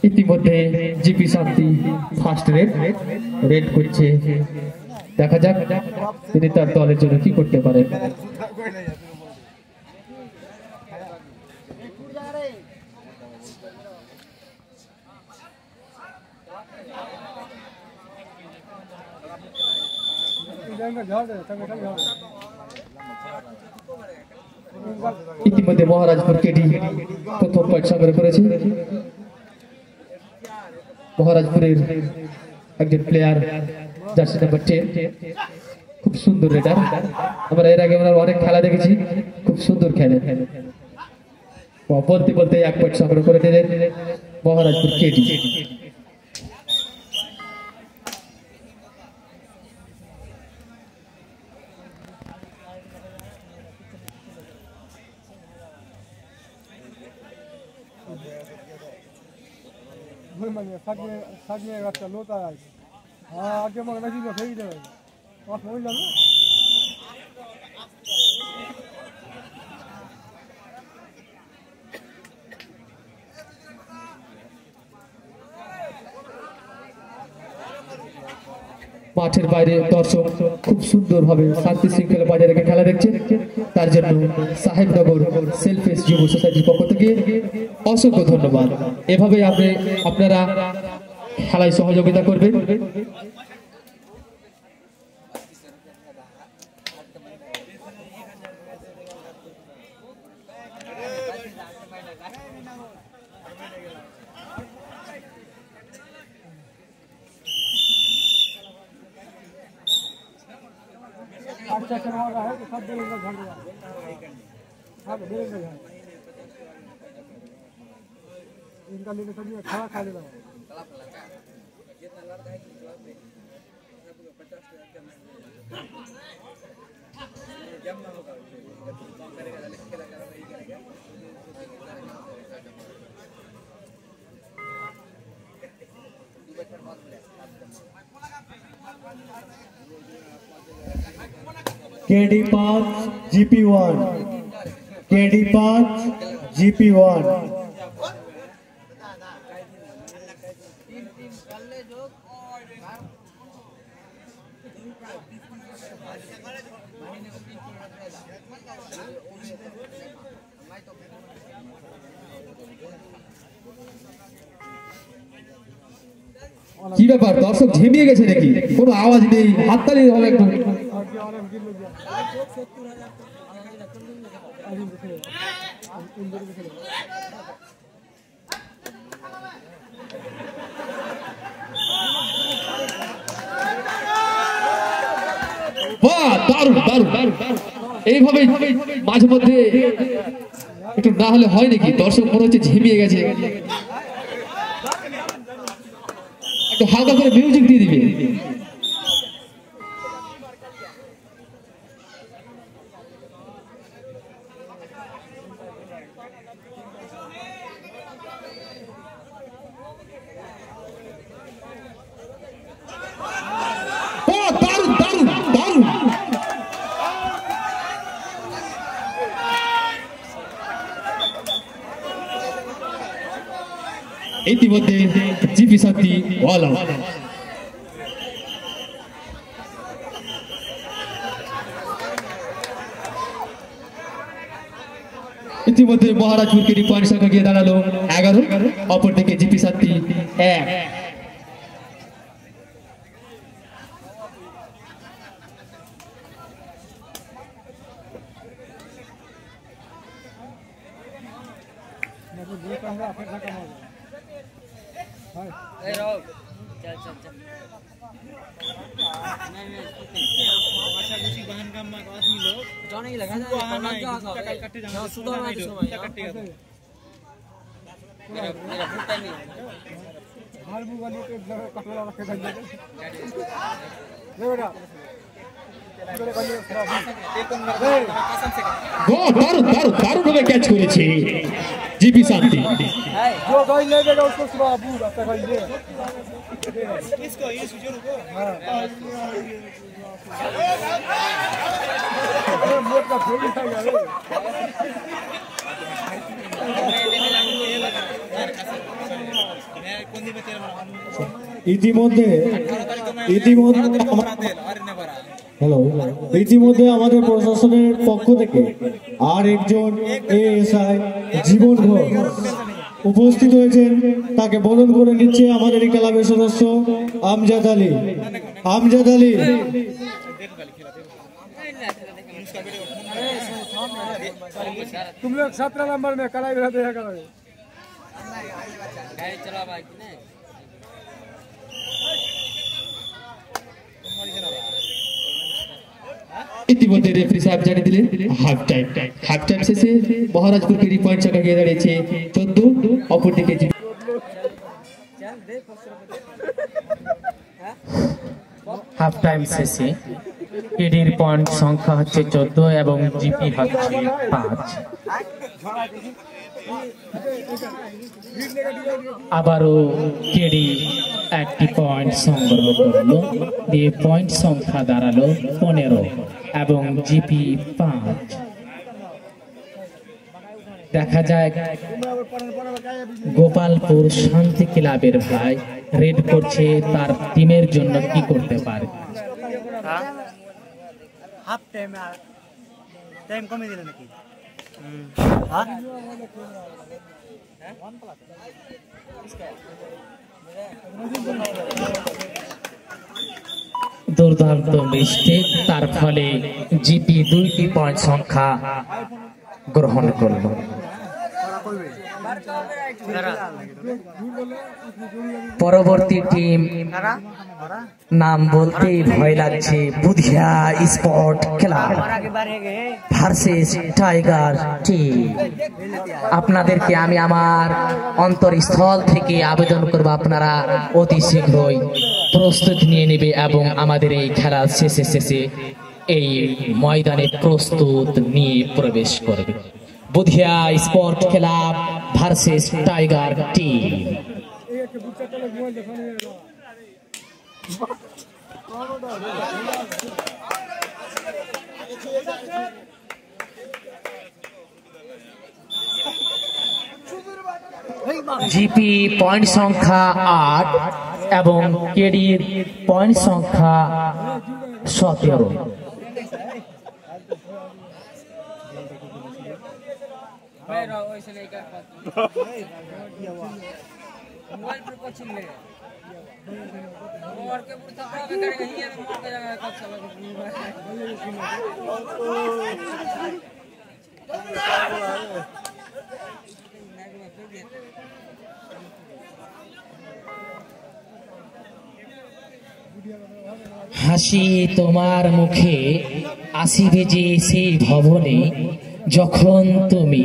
ইতিমধ্যে জিপি শান্তি first red করছে, দেখা যাক তিনি তার দলের জন্য কি করতে পারেন। ইতিমধ্যে মহারাজপুর কেডি প্রথম পয়েন্ট সংগ্রহ করেছে। মহারাজপুরের একজন প্লেয়ার জার্সি নাম্বার 10, খুব সুন্দর রেডার। আমরা এর আগে অনেক খেলা দেখেছি, খুব সুন্দর খেলে। বলতে বলতে 1 পয়েন্ট সংগ্রহ করে দিলেন মহারাজপুর কেডি। মাঠের বাইরে দর্শক খুব সুন্দরভাবে শান্তি শৃঙ্খলা বজায় রেখে খেলা দেখছে, তার জন্য সাহেবনগর সেলফেস যুব সোসাইটির পক্ষ থেকে অসংখ্য ধন্যবাদ। এভাবে আপনারা খেলায় সহযোগিতা করবেন। अच्छा करवा रहा है तो सब देगा घर में, सब देगा इनका लेके सब खाना खा लेना KD5 GP1, KD5 GP1। কি ব্যাপার, দর্শক ঝিমিয়ে গেছে নাকি? কোনো আওয়াজ নেই, হাততালি হবে একটু। এইভাবে মাঝে মধ্যে একটু না হলে হয় নাকি? দর্শক মনে হচ্ছে ঝিমিয়ে গেছে, একটু হালকা করে মিউজিক দিয়ে দিবে। ইতিমধ্যে জিপি শান্তি অল আউট। ইতিমধ্যে মহারাজপুর কেডি পয়েন্ট সংখ্যা গিয়ে দাঁড়ালো 11, অপরদিকে জিপি শান্তি 1। দারুণ ক্যাচ করেছে জিপি শান্তি। जो गाय ले देगा उसको सुबह अबू रास्ता गाय दे इसको ये सुजो रुको। हां अरे मोट का फेल था यार। ইতিমধ্যে আমাদের প্রশাসনের পক্ষ থেকে আর একজন এএসআই জীবন ঘোষ উপস্থিত হয়েছেন। তাকে বরণ করে নিচ্ছে আমাদের এই ক্লাবের সদস্য আমজাদ আলী। আমজাদ আলী तुम लोग 17 नंबर में कलाई रहते हैं करोगे ইতিমধ্যে রেফারি সাহেব জানিয়ে দিলেন হাফ টাইম শেষে মহারাজপুর কেডি পয়েন্ট সংখ্যা গিয়ে দাঁড়িয়েছে 14, অপরদিকে হাফ টাইম শেষে কেডির পয়েন্ট সংখ্যা হচ্ছে 14 এবং জিপি হচ্ছে 5। আবারও কেডি একটি পয়েন্ট সংগ্রহ করলো, দিয়ে পয়েন্ট সংখ্যা দাঁড়ালো 15 এবং জিপি 5। দেখা যায় গোপালপুর শান্তি ক্লাবের ভাই রেড করছে তার টিমের জন্য কি করতে পারে। হাফ টাইম কমে দিলে নাকি? দুর্দান্ত মিস্টেক, তার ফলে জিপি 2টি পয়েন্ট সংখ্যা গ্রহণ করল। পরবর্তী টিম নাম বলতেই ভয় লাগছে, Budhia sport club versus tiger team. আপনাদেরকে আমি আমার অন্তরস্থল থেকে আবেদন করব, আপনারা অতি শীঘ্রই প্রস্তুতি নিয়ে নেবে এবং আমাদের এই খেলা শেষে এই ময়দানে প্রস্তুত নিয়ে প্রবেশ করবে। Budhia sport club versus tiger team. GP point সংখ্যা 8 এবং কেডির পয়েন্ট সংখ্যা 17। হাসি তোমার মুখে আসিবে যে সেই ভবনে, যখন তুমি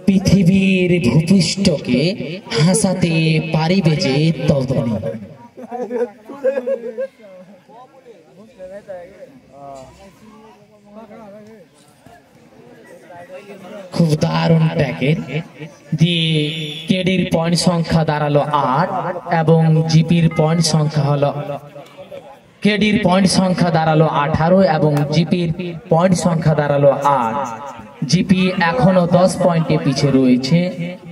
পৃথিবীর ভূপৃষ্ঠকে হাসাতে পারিবে যে তদনে। খুব দারুণ প্যাকেট দিয়ে কেডির পয়েন্ট সংখ্যা দাঁড়ালো 8 এবং জিপির পয়েন্ট সংখ্যা হলো কেডির পয়েন্ট সংখ্যা দাঁড়ালো 18 এবং জিপির পয়েন্ট সংখ্যা দাঁড়ালো 8। জিপি এখনো 10 পয়েন্টে পিছিয়ে রয়েছে,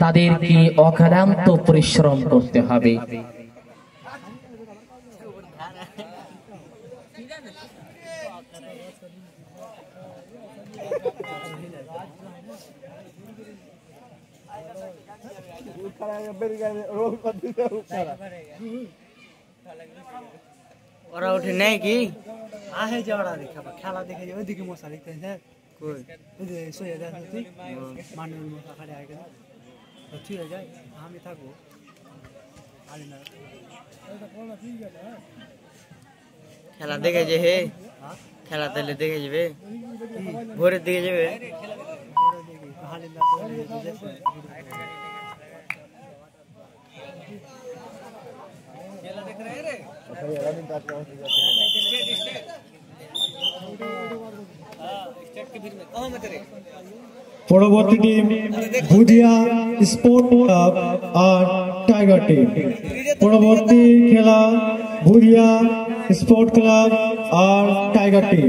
তাদেরকে অক্লান্ত পরিশ্রম করতে হবে। ওরা উঠে নেই কি আহে যে ওরা দেখাবা খেলা দেখে যে ওইদিকে মশা দেখতেছে কই ওই যে সোয়া যাচ্ছে মানুষ মশা খালি আগে তো ঠিক হয়ে যায় আমি থাকবো আলি না খেলা দেখে যে হে খেলা তাহলে দেখে যাবে ভোরের দিকে যাবে হালি না পরবর্তী টিম বুধিয়া স্পোর্ট ক্লাব আর টাইগার টিম। পরবর্তী খেলা বুধিয়া স্পোর্ট ক্লাব আর টাইগার টিম।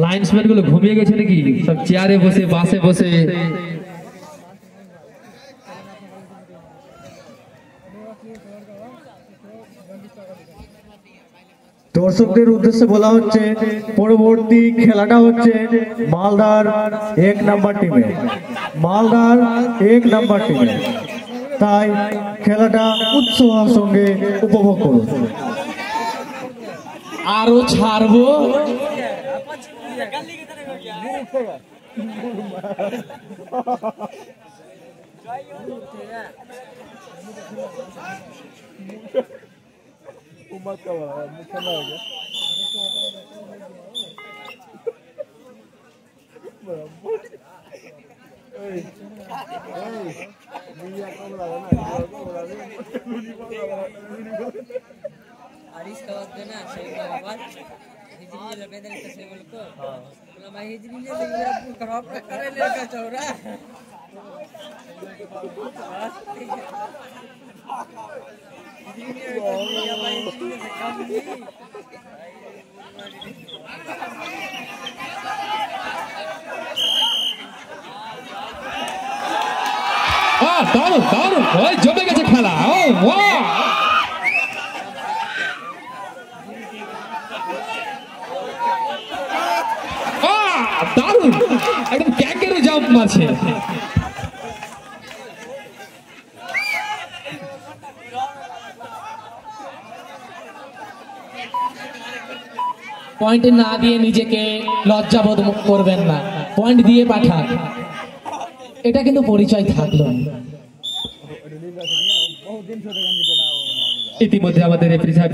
লাইন্সম্যান গুলো ঘুমিয়ে গেছে নাকি? সব চেয়ারে বসে বাসে বসে। দর্শকদের উদ্দেশ্যে বলা হচ্ছে পরবর্তী খেলাটা হচ্ছে মালদার 1 নাম্বার টিমে, মালদার 1 নাম্বার টিমে। তাই খেলাটা উৎসাহের সঙ্গে উপভোগ করুন। আরো ছাড়বো। Aris kawat na sa ibabat. Hijri ni labay na sa sebol ko. Wala may hijri ni labay na karap ka karele ka chora. Hijri ni labay hijri ni kam ni. দারুণ দারুণ, ওই জমে গেছে খেলা। ও ওয়াও, দারুণ, একদম kangaroo jump মারছে। Point না দিয়ে নিজেকে লজ্জাবোধ করবেন না, পয়েন্ট দিয়ে পাঠান, এটা কিন্তু পরিচয় থাকলো। ইতিমধ্যে আমাদের রেফারি সাহেব